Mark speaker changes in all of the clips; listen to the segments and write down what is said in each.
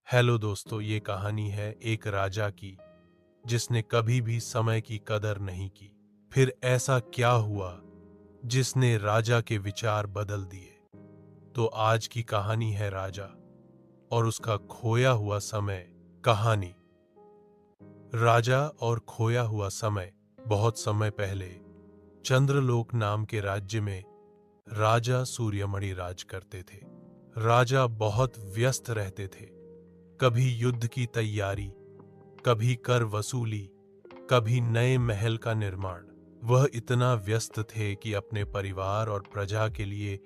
Speaker 1: Hello दोस्तों, ये कहानी है एक राजा की जिसने कभी भी समय की कदर नहीं की। फिर ऐसा क्या हुआ जिसने राजा के विचार बदल दिए? तो आज की कहानी है राजा और उसका खोया हुआ समय। कहानी राजा और खोया हुआ समय। बहुत समय पहले चंद्रलोक नाम के राज्य में राजा सूर्यमणि राज करते थे। राजा बहुत व्यस्त रहते थे। कभी युद्ध की तैयारी, कभी कर वसूली, कभी नए महल का निर्माण। वह इतना व्यस्त थे कि अपने परिवार और प्रजा के लिए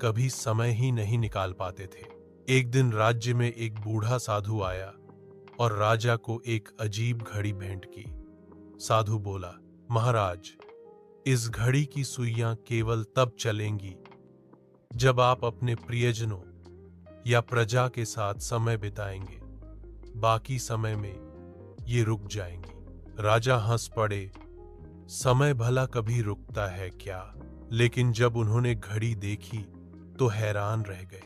Speaker 1: कभी समय ही नहीं निकाल पाते थे। एक दिन राज्य में एक बूढ़ा साधु आया और राजा को एक अजीब घड़ी भेंट की। साधु बोला, महाराज, इस घड़ी की सुइयां केवल तब चलेंगी जब आप अपने प्रियजनों या प्रजा के साथ समय बिताएंगे। बाकी समय में ये रुक जाएंगी। राजा हंस पड़े। समय भला कभी रुकता है क्या? लेकिन जब उन्होंने घड़ी देखी तो हैरान रह गए।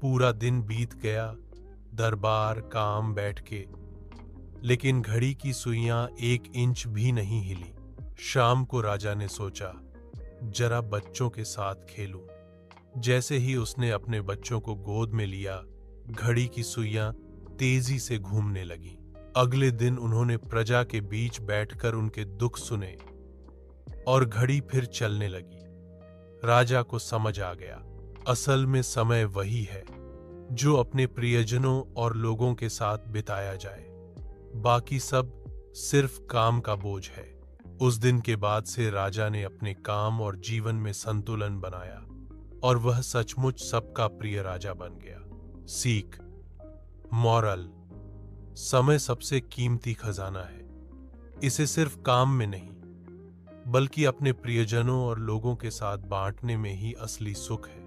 Speaker 1: पूरा दिन बीत गया, दरबार काम बैठ के, लेकिन घड़ी की सुइयां 1 इंच भी नहीं हिली। शाम को राजा ने सोचा, जरा बच्चों के साथ खेलूं। जैसे ही उसने अपने बच्चों को गोद में लिया, घड़ी की सुइयां तेजी से घूमने लगीं। अगले दिन उन्होंने प्रजा के बीच बैठकर उनके दुख सुने और घड़ी फिर चलने लगी। राजा को समझ आ गया, असल में समय वही है जो अपने प्रियजनों और लोगों के साथ बिताया जाए। बाकी सब सिर्फ काम का बोझ है। उस दिन के बाद से राजा ने अपने काम और जीवन में संतुलन बनाया और वह सचमुच सबका प्रिय राजा बन गया। सीख, मॉरल: समय सबसे कीमती खजाना है। इसे सिर्फ काम में नहीं, बल्कि अपने प्रियजनों और लोगों के साथ बांटने में ही असली सुख है।